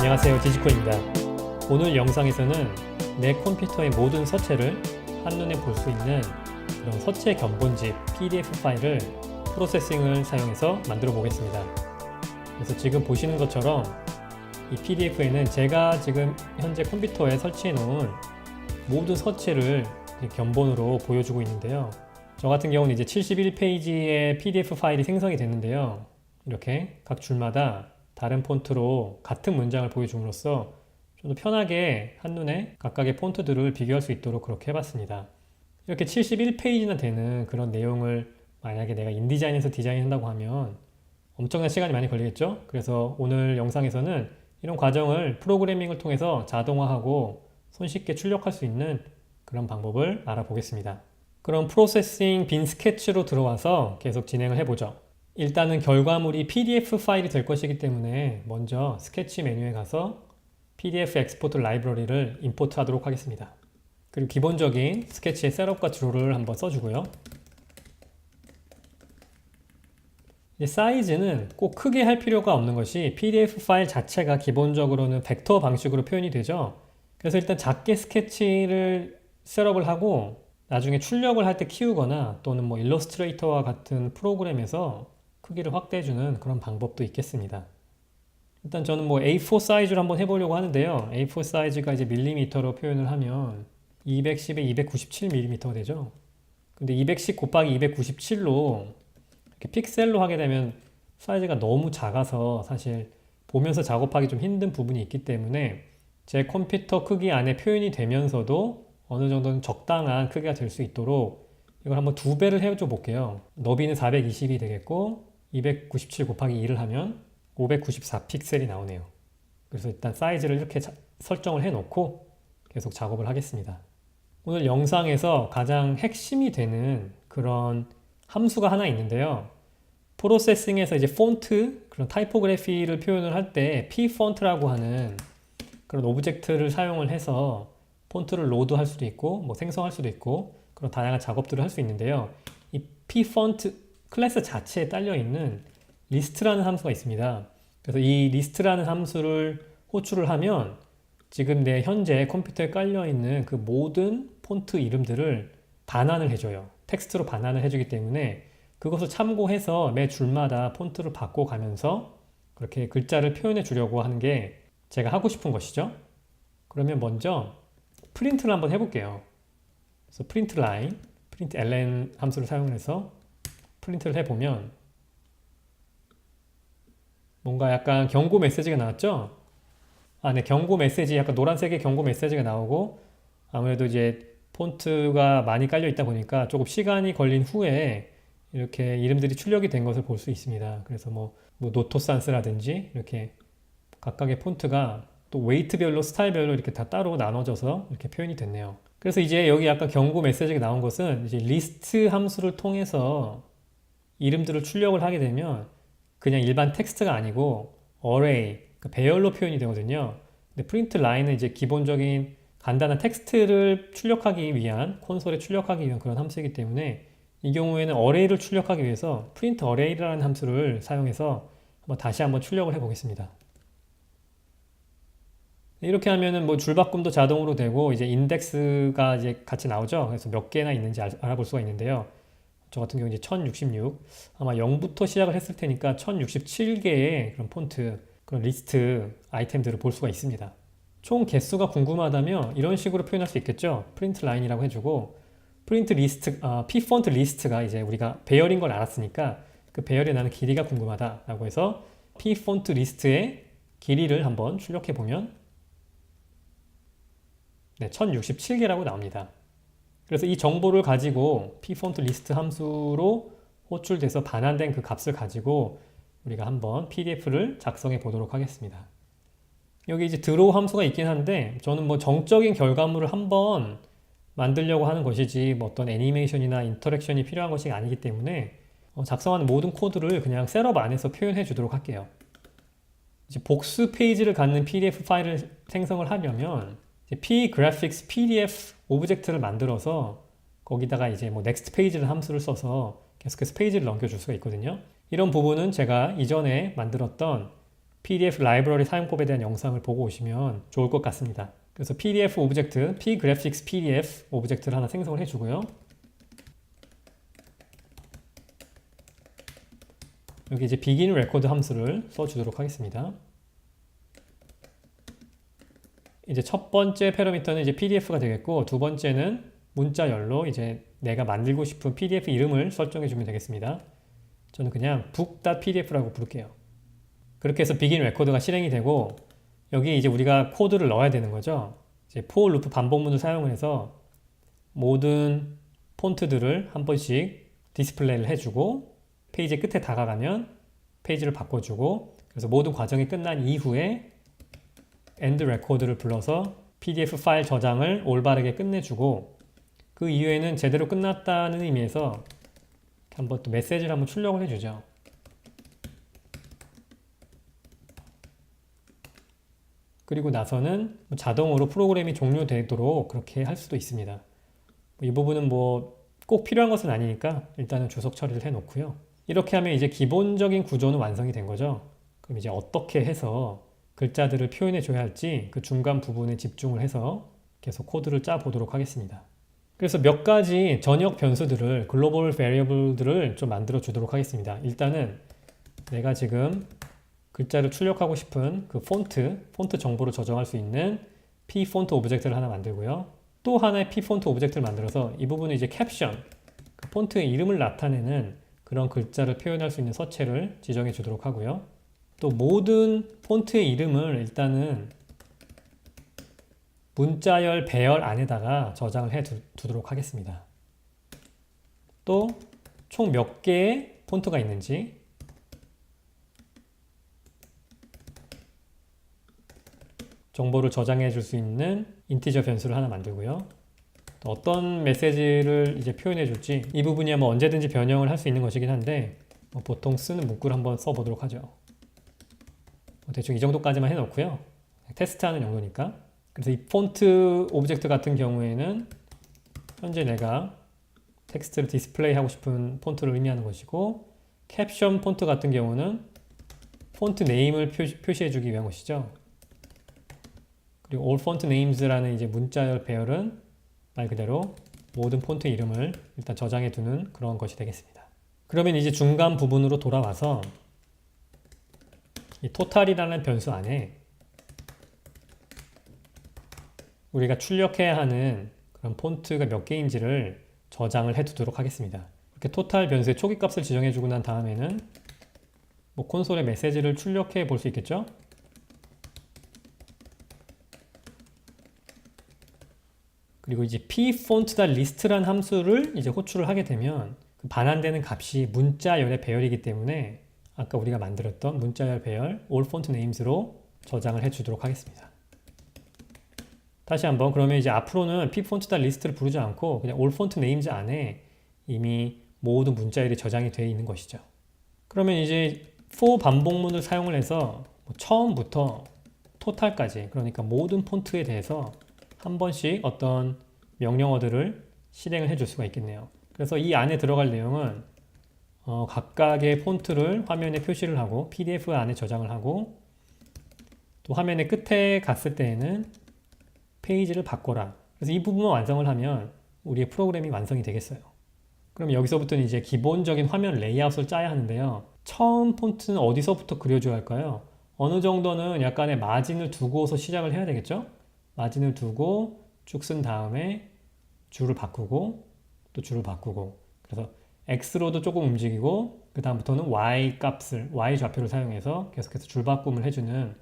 안녕하세요, 디지코입니다. 오늘 영상에서는 내 컴퓨터의 모든 서체를 한눈에 볼 수 있는 그런 서체 견본집 PDF 파일을 프로세싱을 사용해서 만들어 보겠습니다. 그래서 지금 보시는 것처럼 이 PDF에는 제가 지금 현재 컴퓨터에 설치해 놓은 모든 서체를 견본으로 보여주고 있는데요. 저 같은 경우는 이제 71페이지의 PDF 파일이 생성이 됐는데요. 이렇게 각 줄마다 다른 폰트로 같은 문장을 보여줌으로써 좀 더 편하게 한눈에 각각의 폰트들을 비교할 수 있도록 그렇게 해봤습니다. 이렇게 71페이지나 되는 그런 내용을 만약에 내가 인디자인에서 디자인한다고 하면 엄청난 시간이 많이 걸리겠죠? 그래서 오늘 영상에서는 이런 과정을 프로그래밍을 통해서 자동화하고 손쉽게 출력할 수 있는 그런 방법을 알아보겠습니다. 그럼 프로세싱 빈 스케치로 들어와서 계속 진행을 해보죠. 일단은 결과물이 PDF 파일이 될 것이기 때문에 먼저 스케치 메뉴에 가서 PDF 엑스포트 라이브러리를 임포트 하도록 하겠습니다. 그리고 기본적인 스케치의 셋업과 드로를 한번 써주고요. 사이즈는 꼭 크게 할 필요가 없는 것이 PDF 파일 자체가 기본적으로는 벡터 방식으로 표현이 되죠. 그래서 일단 작게 스케치를 셋업을 하고 나중에 출력을 할 때 키우거나 또는 뭐 일러스트레이터와 같은 프로그램에서 크기를 확대해주는 그런 방법도 있겠습니다. 일단 저는 뭐 A4 사이즈로 한번 해보려고 하는데요. A4 사이즈가 이제 밀리미터로 표현을 하면 210에 297mm가 되죠. 근데 210 곱하기 297로 이렇게 픽셀로 하게 되면 사이즈가 너무 작아서 사실 보면서 작업하기 좀 힘든 부분이 있기 때문에 제 컴퓨터 크기 안에 표현이 되면서도 어느 정도는 적당한 크기가 될 수 있도록 이걸 한번 2배를 해줘 볼게요. 너비는 420이 되겠고 297 곱하기 2를 하면 594 픽셀이 나오네요. 그래서 일단 사이즈를 이렇게 설정을 해 놓고 계속 작업을 하겠습니다. 오늘 영상에서 가장 핵심이 되는 그런 함수가 하나 있는데요. 프로세싱에서 이제 폰트, 그런 타이포그래피를 표현을 할 때 pfont라고 하는 그런 오브젝트를 사용을 해서 폰트를 로드할 수도 있고 뭐 생성할 수도 있고 그런 다양한 작업들을 할 수 있는데요. 이 pfont 클래스 자체에 딸려 있는 리스트라는 함수가 있습니다. 그래서 이 리스트라는 함수를 호출을 하면 지금 내 현재 컴퓨터에 깔려 있는 그 모든 폰트 이름들을 반환을 해줘요. 텍스트로 반환을 해주기 때문에 그것을 참고해서 매 줄마다 폰트를 바꿔가면서 그렇게 글자를 표현해 주려고 하는 게 제가 하고 싶은 것이죠. 그러면 먼저 프린트를 한번 해볼게요. 그래서 프린트 라인, 프린트 ln 함수를 사용해서 프린트를 해보면 뭔가 약간 경고 메시지가 나왔죠? 네, 경고 메시지, 약간 노란색의 경고 메시지가 나오고 아무래도 이제 폰트가 많이 깔려 있다 보니까 조금 시간이 걸린 후에 이렇게 이름들이 출력이 된 것을 볼 수 있습니다. 그래서 뭐 노토산스라든지 이렇게 각각의 폰트가 또 웨이트별로 스타일별로 이렇게 다 따로 나눠져서 이렇게 표현이 됐네요. 그래서 이제 여기 약간 경고 메시지가 나온 것은 이제 리스트 함수를 통해서 이름들을 출력을 하게 되면 그냥 일반 텍스트가 아니고 array, 그러니까 배열로 표현이 되거든요. 근데 프린트 라인은 이제 기본적인 간단한 텍스트를 출력하기 위한, 콘솔에 출력하기 위한 그런 함수이기 때문에 이 경우에는 array를 출력하기 위해서 print array라는 함수를 사용해서 다시 한번 출력을 해 보겠습니다. 이렇게 하면은 뭐 줄바꿈도 자동으로 되고 이제 인덱스가 이제 같이 나오죠. 그래서 몇 개나 있는지 알아볼 수가 있는데요. 저 같은 경우 이제 1066, 아마 0부터 시작을 했을 테니까 1067개의 그런 폰트, 그런 리스트 아이템들을 볼 수가 있습니다. 총 개수가 궁금하다면 이런 식으로 표현할 수 있겠죠. 프린트 라인이라고 해주고 프린트 리스트, pfont 리스트가 이제 우리가 배열인 걸 알았으니까 그 배열에 나는 길이가 궁금하다라고 해서 pfont 리스트의 길이를 한번 출력해 보면 네, 1067개라고 나옵니다. 그래서 이 정보를 가지고 pfont list 함수로 호출돼서 반환된 그 값을 가지고 우리가 한번 PDF를 작성해 보도록 하겠습니다. 여기 이제 draw 함수가 있긴 한데 저는 뭐 정적인 결과물을 한번 만들려고 하는 것이지 뭐 어떤 애니메이션이나 인터랙션이 필요한 것이 아니기 때문에 작성하는 모든 코드를 그냥 셋업 안에서 표현해 주도록 할게요. 이제 복수 페이지를 갖는 PDF 파일을 생성을 하려면 pgraphics pdf 오브젝트를 만들어서 거기다가 이제 뭐 next page를 함수를 써서 계속해서 페이지를 넘겨줄 수가 있거든요. 이런 부분은 제가 이전에 만들었던 PDF 라이브러리 사용법에 대한 영상을 보고 오시면 좋을 것 같습니다. 그래서 PDF 오브젝트, pgraphics PDF 오브젝트를 하나 생성을 해주고요. 여기 이제 begin record 함수를 써주도록 하겠습니다. 이제 첫 번째 패러미터는 이제 PDF가 되겠고, 두 번째는 문자열로 이제 내가 만들고 싶은 PDF 이름을 설정해 주면 되겠습니다. 저는 그냥 book.pdf라고 부를게요. 그렇게 해서 begin record가 실행이 되고, 여기 이제 우리가 코드를 넣어야 되는 거죠. 이제 for 루프 반복문을 사용해서 모든 폰트들을 한 번씩 디스플레이를 해주고, 페이지 끝에 다가가면 페이지를 바꿔주고, 그래서 모든 과정이 끝난 이후에 end record를 불러서 PDF 파일 저장을 올바르게 끝내주고, 그 이후에는 제대로 끝났다는 의미에서 한번 또 메시지를 한번 출력을 해주죠. 그리고 나서는 자동으로 프로그램이 종료되도록 그렇게 할 수도 있습니다. 이 부분은 뭐 꼭 필요한 것은 아니니까 일단은 주석 처리를 해 놓고요. 이렇게 하면 이제 기본적인 구조는 완성이 된 거죠. 그럼 이제 어떻게 해서 글자들을 표현해 줘야 할지 그 중간 부분에 집중을 해서 계속 코드를 짜 보도록 하겠습니다. 그래서 몇 가지 전역 변수들을, 글로벌 베리어블들을 좀 만들어 주도록 하겠습니다. 일단은 내가 지금 글자를 출력하고 싶은 그 폰트 정보를 저장할 수 있는 pfont 오브젝트를 하나 만들고요. 또 하나의 pfont 오브젝트를 만들어서 이 부분은 이제 캡션, 그 폰트의 이름을 나타내는 그런 글자를 표현할 수 있는 서체를 지정해 주도록 하고요. 또 모든 폰트의 이름을 일단은 문자열, 배열 안에다가 저장을 해 두도록 하겠습니다. 또 총 몇 개의 폰트가 있는지, 정보를 저장해 줄 수 있는 인티저 변수를 하나 만들고요. 또 어떤 메시지를 이제 표현해 줄지, 이 부분이 뭐 언제든지 변형을 할 수 있는 것이긴 한데 뭐 보통 쓰는 문구를 한번 써보도록 하죠. 대충 이 정도까지만 해놓고요. 테스트하는 용도니까. 그래서 이 폰트 오브젝트 같은 경우에는 현재 내가 텍스트를 디스플레이 하고 싶은 폰트를 의미하는 것이고, 캡션 폰트 같은 경우는 폰트 네임을 표시해 주기 위한 것이죠. 그리고 all font names라는 이제 문자열 배열은 말 그대로 모든 폰트 이름을 일단 저장해 두는 그런 것이 되겠습니다. 그러면 이제 중간 부분으로 돌아와서 이 total이라는 변수 안에 우리가 출력해야 하는 그런 폰트가 몇 개인지를 저장을 해 두도록 하겠습니다. 이렇게 total 변수의 초기 값을 지정해 주고 난 다음에는 뭐 콘솔에 메시지를 출력해 볼 수 있겠죠? 그리고 이제 pfont.list라는 함수를 이제 호출을 하게 되면 그 반환되는 값이 문자열의 배열이기 때문에 아까 우리가 만들었던 문자열 배열 all font names로 저장을 해 주도록 하겠습니다. 다시 한번, 그러면 이제 앞으로는 pfont.list를 부르지 않고 그냥 all font names 안에 이미 모든 문자열이 저장이 되어 있는 것이죠. 그러면 이제 for 반복문을 사용을 해서 처음부터 total까지, 그러니까 모든 폰트에 대해서 한 번씩 어떤 명령어들을 실행을 해줄 수가 있겠네요. 그래서 이 안에 들어갈 내용은 각각의 폰트를 화면에 표시를 하고 PDF 안에 저장을 하고, 또 화면의 끝에 갔을 때에는 페이지를 바꿔라. 그래서 이 부분만 완성을 하면 우리의 프로그램이 완성이 되겠어요. 그럼 여기서부터는 이제 기본적인 화면 레이아웃을 짜야 하는데요. 처음 폰트는 어디서부터 그려줘야 할까요? 어느 정도는 약간의 마진을 두고서 시작을 해야 되겠죠? 마진을 두고 쭉 쓴 다음에 줄을 바꾸고 또 줄을 바꾸고, 그래서 X로도 조금 움직이고 그 다음부터는 Y 값을, Y 좌표를 사용해서 계속해서 줄 바꿈을 해주는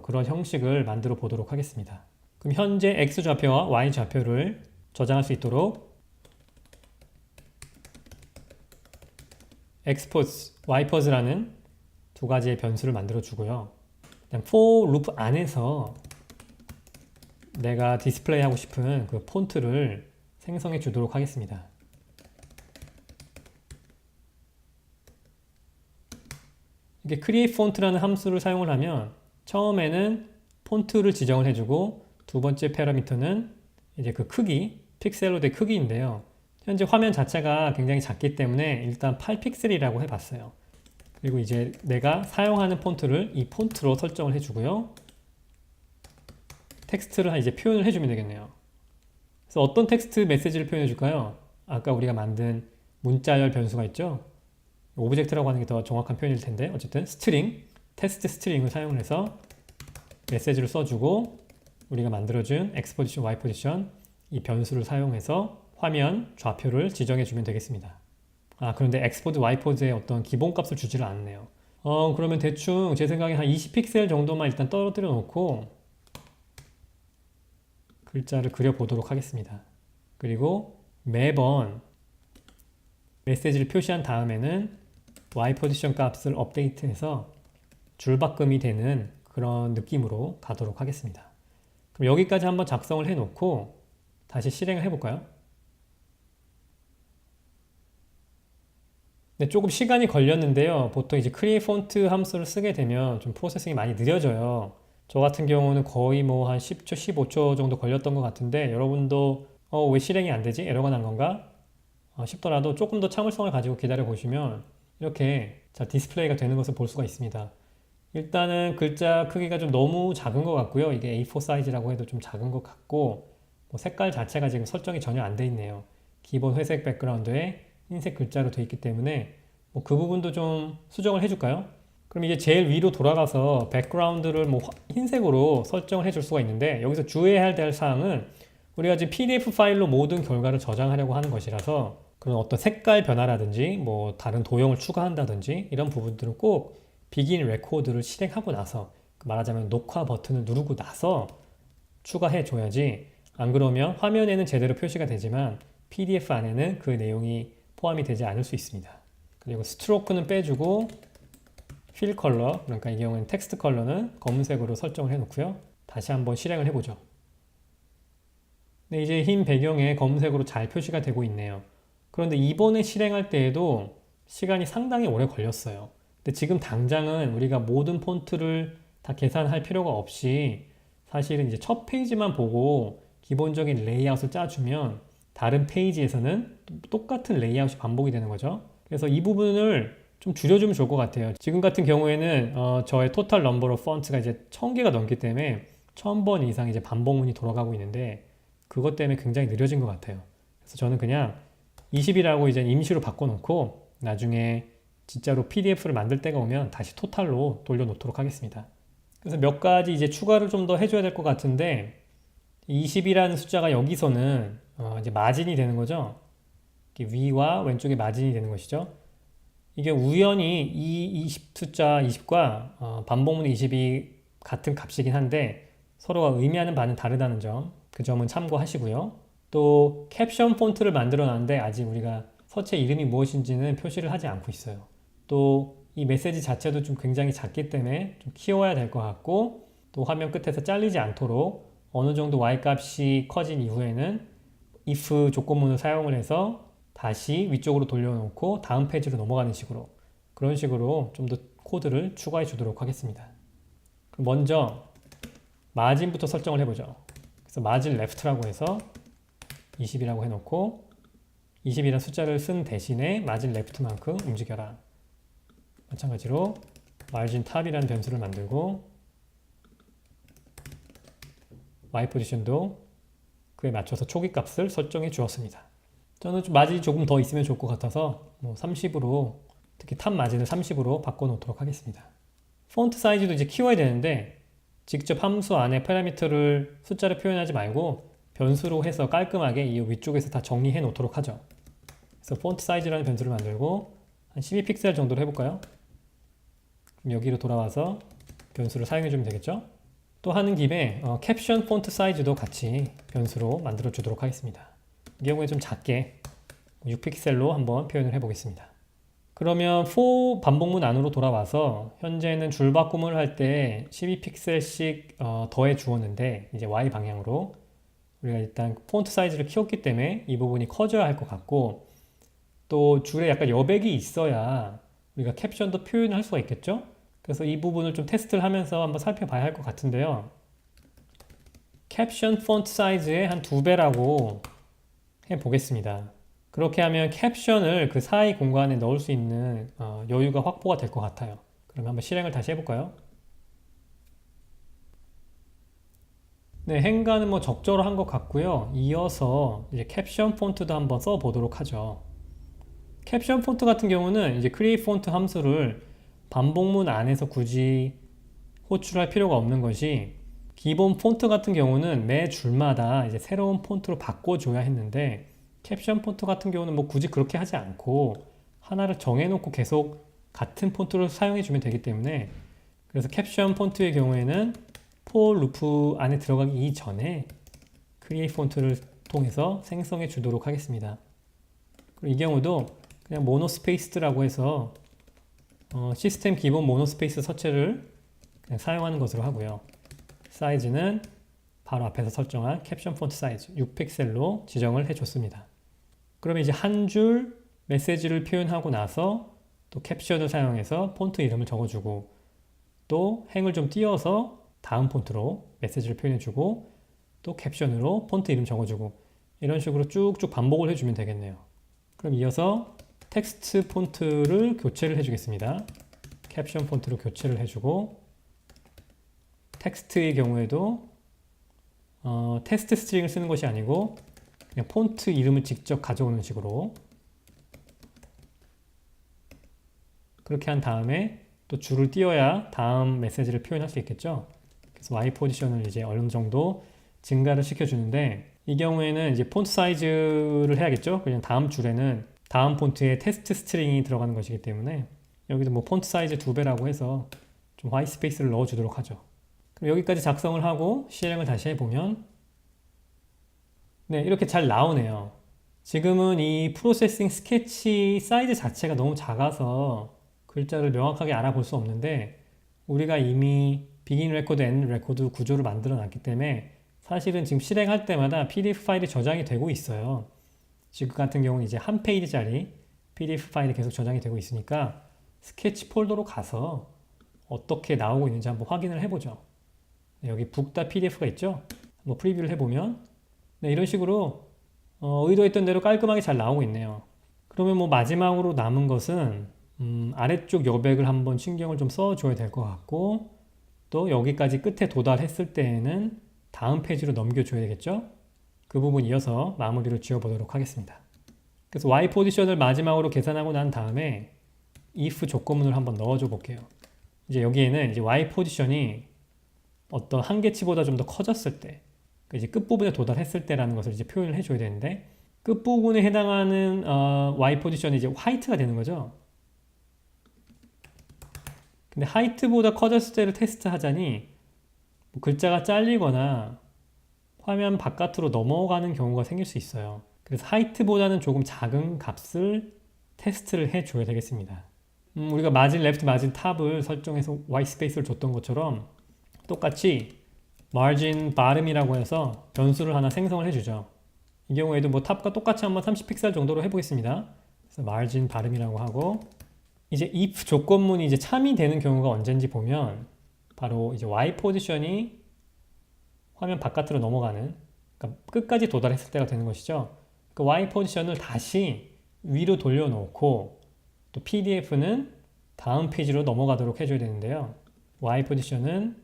그런 형식을 만들어 보도록 하겠습니다. 그럼 현재 X 좌표와 Y 좌표를 저장할 수 있도록 expose, wipers라는 두 가지의 변수를 만들어 주고요. 그다음 for loop 안에서 내가 디스플레이 하고 싶은 그 폰트를 생성해 주도록 하겠습니다. 이게 create font라는 함수를 사용을 하면 처음에는 폰트를 지정을 해주고, 두 번째 패러미터는 이제 그 크기, 픽셀로 된 크기인데요. 현재 화면 자체가 굉장히 작기 때문에 일단 8픽셀이라고 해봤어요. 그리고 이제 내가 사용하는 폰트를 이 폰트로 설정을 해주고요. 텍스트를 이제 표현을 해주면 되겠네요. 그래서 어떤 텍스트 메시지를 표현해 줄까요? 아까 우리가 만든 문자열 변수가 있죠? 오브젝트라고 하는 게 더 정확한 표현일 텐데 어쨌든 스트링, 테스트 스트링을 사용을 해서 메시지를 써주고 우리가 만들어준 X 포지션, Y 포지션 이 변수를 사용해서 화면 좌표를 지정해 주면 되겠습니다. 그런데 X포드, Y포드의 어떤 기본값을 주지를 않네요. 그러면 대충 제 생각에 한 20픽셀 정도만 일단 떨어뜨려 놓고 글자를 그려보도록 하겠습니다. 그리고 매번 메시지를 표시한 다음에는 Y 포지션 값을 업데이트해서 줄바꿈이 되는 그런 느낌으로 가도록 하겠습니다. 그럼 여기까지 한번 작성을 해 놓고 다시 실행을 해볼까요? 네, 조금 시간이 걸렸는데요. 보통 이제 create font 함수를 쓰게 되면 좀 프로세싱이 많이 느려져요. 저 같은 경우는 거의 뭐 한 10초, 15초 정도 걸렸던 것 같은데 여러분도 왜 실행이 안 되지? 에러가 난 건가? 싶더라도 조금 더 참을성을 가지고 기다려 보시면 이렇게 자 디스플레이가 되는 것을 볼 수가 있습니다. 일단은 글자 크기가 좀 너무 작은 것 같고요. 이게 A4 사이즈라고 해도 좀 작은 것 같고 뭐 색깔 자체가 지금 설정이 전혀 안 돼 있네요. 기본 회색 백그라운드에 흰색 글자로 되어 있기 때문에 뭐 그 부분도 좀 수정을 해줄까요? 그럼 이제 제일 위로 돌아가서 백그라운드를 뭐 흰색으로 설정을 해줄 수가 있는데 여기서 주의해야 될 사항은 우리가 지금 PDF 파일로 모든 결과를 저장하려고 하는 것이라서 그런 어떤 색깔 변화라든지 뭐 다른 도형을 추가한다든지 이런 부분들은 꼭 비긴 레코드를 실행하고 나서 말하자면 녹화 버튼을 누르고 나서 추가해 줘야지 안 그러면 화면에는 제대로 표시가 되지만 PDF 안에는 그 내용이 포함이 되지 않을 수 있습니다. 그리고 스트로크는 빼주고 필 컬러, 그러니까 이 경우에는 텍스트 컬러는 검은색으로 설정을 해 놓고요. 다시 한번 실행을 해보죠. 네, 이제 흰 배경에 검은색으로 잘 표시가 되고 있네요. 그런데 이번에 실행할 때에도 시간이 상당히 오래 걸렸어요. 근데 지금 당장은 우리가 모든 폰트를 다 계산할 필요가 없이 사실은 이제 첫 페이지만 보고 기본적인 레이아웃을 짜주면 다른 페이지에서는 똑같은 레이아웃이 반복이 되는 거죠. 그래서 이 부분을 좀 줄여주면 좋을 것 같아요. 지금 같은 경우에는 저의 토탈 넘버로 폰트가 이제 1000개가 넘기 때문에 1000번 이상 이제 반복문이 돌아가고 있는데 그것 때문에 굉장히 느려진 것 같아요. 그래서 저는 그냥 20이라고 이제 임시로 바꿔놓고 나중에 진짜로 PDF를 만들 때가 오면 다시 토탈로 돌려놓도록 하겠습니다. 그래서 몇 가지 이제 추가를 좀 더 해줘야 될 것 같은데 20이라는 숫자가 여기서는 이제 마진이 되는 거죠. 위와 왼쪽에 마진이 되는 것이죠. 이게 우연히 이 20 숫자 20과 반복문 20이 같은 값이긴 한데 서로가 의미하는 바는 다르다는 점, 그 점은 참고하시고요. 또 캡션 폰트를 만들어 놨는데 아직 우리가 서체 이름이 무엇인지는 표시를 하지 않고 있어요. 또 이 메시지 자체도 좀 굉장히 작기 때문에 좀 키워야 될 것 같고 또 화면 끝에서 잘리지 않도록 어느 정도 y값이 커진 이후에는 if 조건문을 사용을 해서 다시 위쪽으로 돌려놓고 다음 페이지로 넘어가는 식으로 그런 식으로 좀 더 코드를 추가해 주도록 하겠습니다. 그럼 먼저 마진부터 설정을 해보죠. 그래서 마진 left라고 해서 20이라고 해놓고 20이라는 숫자를 쓴 대신에 마진 left만큼 움직여라. 마찬가지로 margin top이라는 변수를 만들고 y 포지션도 그에 맞춰서 초기 값을 설정해 주었습니다. 저는 좀 마진이 조금 더 있으면 좋을 것 같아서 뭐 30으로 특히 탑 마진을 30으로 바꿔놓도록 하겠습니다. 폰트 사이즈도 이제 키워야 되는데 직접 함수 안에 파라미터를 숫자를 표현하지 말고 변수로 해서 깔끔하게 이 위쪽에서 다 정리해 놓도록 하죠. 그래서 폰트 사이즈라는 변수를 만들고 한 12픽셀 정도로 해볼까요? 그럼 여기로 돌아와서 변수를 사용해 주면 되겠죠? 또 하는 김에 캡션 폰트 사이즈도 같이 변수로 만들어 주도록 하겠습니다. 이 경우에 좀 작게 6픽셀로 한번 표현을 해보겠습니다. 그러면 for 반복문 안으로 돌아와서 현재는 줄바꿈을 할 때 12픽셀씩 더해 주었는데 이제 Y 방향으로 우리가 일단 폰트 사이즈를 키웠기 때문에 이 부분이 커져야 할 것 같고 또 줄에 약간 여백이 있어야 우리가 캡션도 표현할 수가 있겠죠? 그래서 이 부분을 좀 테스트를 하면서 한번 살펴봐야 할 것 같은데요. 캡션 폰트 사이즈의 한 2배라고 해보겠습니다. 그렇게 하면 캡션을 그 사이 공간에 넣을 수 있는 여유가 확보가 될 것 같아요. 그러면 한번 실행을 다시 해볼까요? 네, 행간은 뭐 적절한 것 같고요. 이어서 이제 캡션 폰트도 한번 써보도록 하죠. 캡션 폰트 같은 경우는 이제 create 폰트 함수를 반복문 안에서 굳이 호출할 필요가 없는 것이, 기본 폰트 같은 경우는 매 줄마다 이제 새로운 폰트로 바꿔줘야 했는데, 캡션 폰트 같은 경우는 뭐 굳이 그렇게 하지 않고 하나를 정해놓고 계속 같은 폰트를 사용해주면 되기 때문에, 그래서 캡션 폰트의 경우에는 for 루프 안에 들어가기 이전에 create 폰트를 통해서 생성해 주도록 하겠습니다. 그리고 이 경우도 그냥 모노스페이스드라고 해서 시스템 기본 모노스페이스 서체를 그냥 사용하는 것으로 하고요. 사이즈는 바로 앞에서 설정한 캡션 폰트 사이즈 6픽셀로 지정을 해줬습니다. 그러면 이제 한 줄 메시지를 표현하고 나서 또 캡션을 사용해서 폰트 이름을 적어주고, 또 행을 좀 띄워서 다음 폰트로 메시지를 표현해주고, 또 캡션으로 폰트 이름 적어주고, 이런 식으로 쭉쭉 반복을 해주면 되겠네요. 그럼 이어서 텍스트 폰트를 교체를 해주겠습니다. 캡션 폰트로 교체를 해주고, 텍스트의 경우에도 테스트 스트링을 쓰는 것이 아니고 그냥 폰트 이름을 직접 가져오는 식으로 그렇게 한 다음에 또 줄을 띄워야 다음 메시지를 표현할 수 있겠죠. 그래서 Y 포지션을 이제 어느 정도 증가를 시켜주는데, 이 경우에는 이제 폰트 사이즈를 해야겠죠. 그냥 다음 줄에는 다음 폰트에 테스트 스트링이 들어가는 것이기 때문에 여기도 뭐 폰트 사이즈 2배라고 해서 좀 화이트 스페이스를 넣어주도록 하죠. 그럼 여기까지 작성을 하고 실행을 다시 해보면 네, 이렇게 잘 나오네요. 지금은 이 프로세싱 스케치 사이즈 자체가 너무 작아서 글자를 명확하게 알아볼 수 없는데, 우리가 이미 begin record, end record 구조를 만들어 놨기 때문에 사실은 지금 실행할 때마다 PDF 파일이 저장이 되고 있어요. 지금 같은 경우는 이제 한 페이지짜리 PDF 파일이 계속 저장이 되고 있으니까 스케치 폴더로 가서 어떻게 나오고 있는지 한번 확인을 해보죠. 네, 여기 book.pdf가 있죠? 한번 프리뷰를 해보면 네, 이런 식으로 의도했던 대로 깔끔하게 잘 나오고 있네요. 그러면 뭐 마지막으로 남은 것은 아래쪽 여백을 한번 신경을 좀 써줘야 될 것 같고, 또 여기까지 끝에 도달했을 때에는 다음 페이지로 넘겨줘야 되겠죠? 그 부분 이어서 마무리를 지어보도록 하겠습니다. 그래서 Y 포지션을 마지막으로 계산하고 난 다음에 if 조건문을 한번 넣어줘 볼게요. 이제 여기에는 이제 Y 포지션이 어떤 한계치보다 좀 더 커졌을 때, 이제 끝부분에 도달했을 때라는 것을 이제 표현을 해줘야 되는데, 끝부분에 해당하는 Y 포지션이 이제 화이트가 되는 거죠. 근데 하이트보다 커졌을 때를 테스트하자니 뭐 글자가 잘리거나 화면 바깥으로 넘어가는 경우가 생길 수 있어요. 그래서 하이트보다는 조금 작은 값을 테스트를 해줘야 되겠습니다. 우리가 마진 레프트, 마진 탑을 설정해서 white 스페이스를 줬던 것처럼 똑같이 margin bottom이라고 해서 변수를 하나 생성을 해주죠. 이 경우에도 뭐 탑과 똑같이 한번 30픽셀 정도로 해보겠습니다. 그래서 margin bottom이라고 하고, 이제 if 조건문이 이제 참이 되는 경우가 언젠지 보면 바로 이제 y 포지션이 화면 바깥으로 넘어가는, 그러니까 끝까지 도달했을 때가 되는 것이죠. 그 y 포지션을 다시 위로 돌려놓고 또 pdf는 다음 페이지로 넘어가도록 해줘야 되는데요. y 포지션은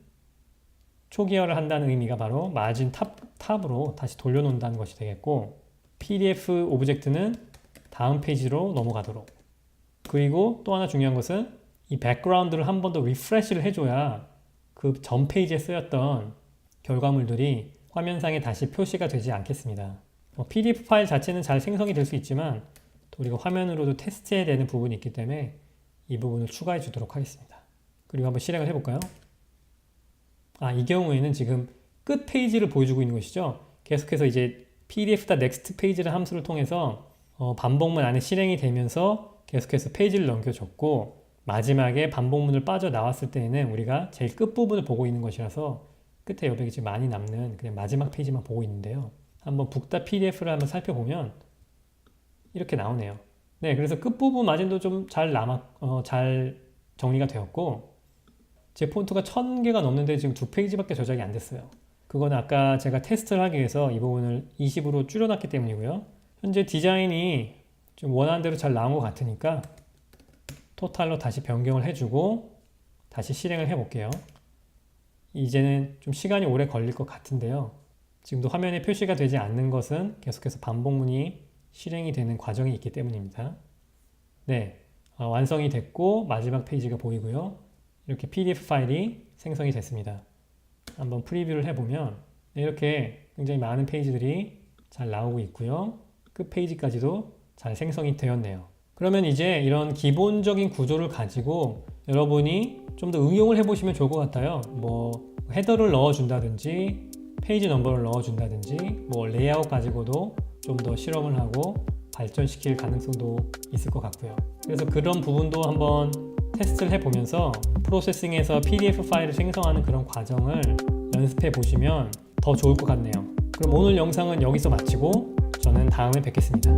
초기화를 한다는 의미가 바로 마진 탑으로 다시 돌려놓는다는 것이 되겠고, pdf 오브젝트는 다음 페이지로 넘어가도록, 그리고 또 하나 중요한 것은 이 백그라운드를 한 번 더 리프레시를 해줘야 그 전 페이지에 쓰였던 결과물들이 화면상에 다시 표시가 되지 않겠습니다. PDF 파일 자체는 잘 생성이 될 수 있지만 또 우리가 화면으로도 테스트해야 되는 부분이 있기 때문에 이 부분을 추가해 주도록 하겠습니다. 그리고 한번 실행을 해볼까요? 이 경우에는 지금 끝 페이지를 보여주고 있는 것이죠. 계속해서 이제 pdf.next 페이지라는 함수를 통해서 반복문 안에 실행이 되면서 계속해서 페이지를 넘겨줬고, 마지막에 반복문을 빠져나왔을 때에는 우리가 제일 끝부분을 보고 있는 것이라서 끝에 여백이 지금 많이 남는 그냥 마지막 페이지만 보고 있는데요. 한번 book.pdf를 한번 살펴보면 이렇게 나오네요. 네, 그래서 끝부분 마진도 좀 잘 정리가 되었고, 제 폰트가 1000개가 넘는데 지금 2페이지밖에 저장이 안 됐어요. 그건 아까 제가 테스트를 하기 위해서 이 부분을 20으로 줄여놨기 때문이고요. 현재 디자인이 좀 원하는 대로 잘 나온 것 같으니까 토탈로 다시 변경을 해주고 다시 실행을 해볼게요. 이제는 좀 시간이 오래 걸릴 것 같은데요. 지금도 화면에 표시가 되지 않는 것은 계속해서 반복문이 실행이 되는 과정이 있기 때문입니다. 네, 완성이 됐고 마지막 페이지가 보이고요. 이렇게 PDF 파일이 생성이 됐습니다. 한번 프리뷰를 해보면 이렇게 굉장히 많은 페이지들이 잘 나오고 있고요. 끝 페이지까지도 잘 생성이 되었네요. 그러면 이제 이런 기본적인 구조를 가지고 여러분이 좀 더 응용을 해보시면 좋을 것 같아요. 뭐 헤더를 넣어준다든지 페이지 넘버를 넣어준다든지 뭐 레이아웃 가지고도 좀 더 실험을 하고 발전시킬 가능성도 있을 것 같고요. 그래서 그런 부분도 한번 테스트를 해보면서 프로세싱에서 PDF 파일을 생성하는 그런 과정을 연습해 보시면 더 좋을 것 같네요. 그럼 오늘 영상은 여기서 마치고 저는 다음에 뵙겠습니다.